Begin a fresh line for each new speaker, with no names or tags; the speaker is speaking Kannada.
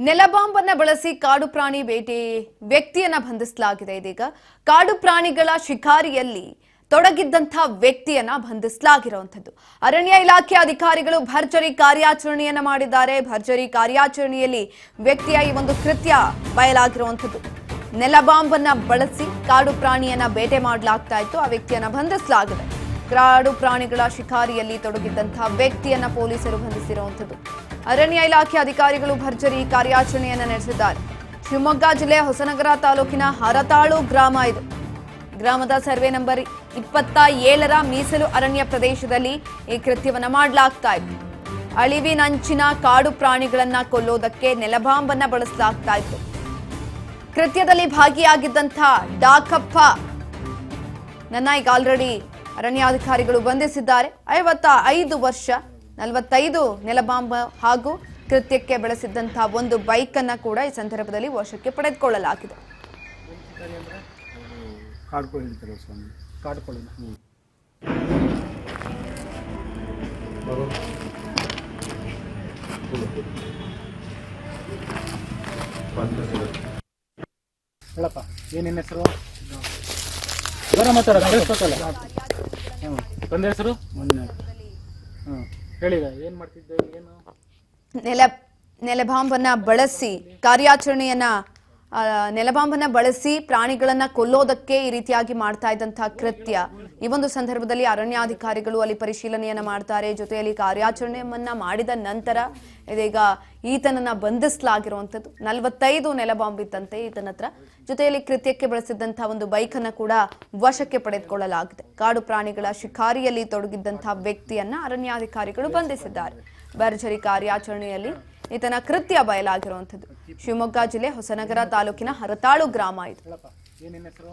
ನೆಲಬಾಂಬನ್ನ ಬಳಸಿ ಕಾಡು ಪ್ರಾಣಿ ಬೇಟೆ ವ್ಯಕ್ತಿಯನ್ನ ಬಂಧಿಸಲಾಗಿದೆ. ಇದೀಗ ಕಾಡು ಪ್ರಾಣಿಗಳ ಶಿಕಾರಿಯಲ್ಲಿ ತೊಡಗಿದ್ದಂತ ವ್ಯಕ್ತಿಯನ್ನ ಬಂಧಿಸಲಾಗಿರುವಂತದ್ದು. ಅರಣ್ಯ ಇಲಾಖೆ ಅಧಿಕಾರಿಗಳು ಭರ್ಜರಿ ಕಾರ್ಯಾಚರಣೆಯನ್ನ ಮಾಡಿದ್ದಾರೆ. ಭರ್ಜರಿ ಕಾರ್ಯಾಚರಣೆಯಲ್ಲಿ ವ್ಯಕ್ತಿಯ ಈ ಒಂದು ಕೃತ್ಯ ಬಯಲಾಗಿರುವಂತದ್ದು. ನೆಲಬಾಂಬನ್ನ ಬಳಸಿ ಕಾಡು ಪ್ರಾಣಿಯನ್ನ ಬೇಟೆ ಮಾಡಲಾಗ್ತಾ ಇತ್ತು. ಆ ವ್ಯಕ್ತಿಯನ್ನ ಬಂಧಿಸಲಾಗಿದೆ. ಕಾಡು ಪ್ರಾಣಿಗಳ ಶಿಕಾರಿಯಲ್ಲಿ ತೊಡಗಿದ್ದಂತಹ ವ್ಯಕ್ತಿಯನ್ನ ಪೊಲೀಸರು ಬಂಧಿಸಿರುವಂತದ್ದು. ಅರಣ್ಯ ಇಲಾಖೆ ಅಧಿಕಾರಿಗಳು ಭರ್ಜರಿ ಕಾರ್ಯಾಚರಣೆಯನ್ನ ನಡೆಸಿದ್ದಾರೆ. ಶಿವಮೊಗ್ಗ ಜಿಲ್ಲೆ ಹೊಸನಗರ ತಾಲೂಕಿನ ಹರತಾಳು ಗ್ರಾಮ ಇದು. ಗ್ರಾಮದ ಸರ್ವೆ ನಂಬರ್ 27ರ ಮೀಸಲು ಅರಣ್ಯ ಪ್ರದೇಶದಲ್ಲಿ ಈ ಕೃತ್ಯವನ್ನ ಮಾಡಲಾಗ್ತಾ ಇತ್ತು. ಅಳಿವಿನಂಚಿನ ಕಾಡು ಪ್ರಾಣಿಗಳನ್ನ ಕೊಲ್ಲೋದಕ್ಕೆ ನೆಲಬಾಂಬನ್ನ ಬಳಸಲಾಗ್ತಾ ಇತ್ತು. ಕೃತ್ಯದಲ್ಲಿ ಭಾಗಿಯಾಗಿದ್ದಂಥ ಡಾಕಪ್ಪ ನನ್ನ ಈಗ ಆಲ್ರೆಡಿ ಅರಣ್ಯಾಧಿಕಾರಿಗಳು ಬಂಧಿಸಿದ್ದಾರೆ. 55 ವರ್ಷ 45 ನೆಲಬಾಂಬ್ ಹಾಗೂ ಕೃತ್ಯಕ್ಕೆ ಬಳಸಿದ್ದಂತಹ ಒಂದು ಬೈಕ್ ಅನ್ನ ಕೂಡ ಈ ಸಂದರ್ಭದಲ್ಲಿ ವಶಕ್ಕೆ ಪಡೆದುಕೊಳ್ಳಲಾಗಿದೆ.
ಹೇಳಪ್ಪ ಏನೇನು ಹೆಸರು ಬರ ಮಾತಾಡ ತಂದೆ ಹೆಸರು ಹೇಳಿದ ಏನ್ ಮಾಡ್ತಿದ್ದೆ ಏನು
ನೆಲಬಾಂಬನ್ನ ಬಳಸಿ ಕಾರ್ಯಾಚರಣೆಯನ್ನ ನೆಲಬಾಂಬನ್ನ ಬಳಸಿ ಪ್ರಾಣಿಗಳನ್ನ ಕೊಲ್ಲೋದಕ್ಕೆ ಈ ರೀತಿಯಾಗಿ ಮಾಡ್ತಾ ಇದ್ದಂತಹ ಕೃತ್ಯ. ಈ ಒಂದು ಸಂದರ್ಭದಲ್ಲಿ ಅರಣ್ಯಾಧಿಕಾರಿಗಳು ಅಲ್ಲಿ ಪರಿಶೀಲನೆಯನ್ನ ಮಾಡ್ತಾರೆ. ಜೊತೆಯಲ್ಲಿ ಕಾರ್ಯಾಚರಣೆಯನ್ನ ಮಾಡಿದ ನಂತರ ಇದೀಗ ಈತನನ್ನ ಬಂಧಿಸಲಾಗಿರುವಂತದ್ದು. 45 ನೆಲಬಾಂಬ್ ಇತ್ತಂತೆ ಈತನ ಹತ್ರ. ಜೊತೆಯಲ್ಲಿ ಕೃತ್ಯಕ್ಕೆ ಬಳಸಿದ್ದಂತಹ ಒಂದು ಬೈಕ್ ಅನ್ನ ಕೂಡ ವಶಕ್ಕೆ ಪಡೆದುಕೊಳ್ಳಲಾಗಿದೆ. ಕಾಡು ಪ್ರಾಣಿಗಳ ಶಿಕಾರಿಯಲ್ಲಿ ತೊಡಗಿದ್ದಂತಹ ವ್ಯಕ್ತಿಯನ್ನ ಅರಣ್ಯಾಧಿಕಾರಿಗಳು ಬಂಧಿಸಿದ್ದಾರೆ. ಭರ್ಜರಿ ಕಾರ್ಯಾಚರಣೆಯಲ್ಲಿ ಈತನ ಕೃತ್ಯ ಬಯಲಾಗಿರುವಂತದ್ದು. ಶಿವಮೊಗ್ಗ ಜಿಲ್ಲೆ ಹೊಸನಗರ ತಾಲೂಕಿನ ಹರತಾಳು ಗ್ರಾಮ ಇದು.
ಏನೇನು ಹೆಸರು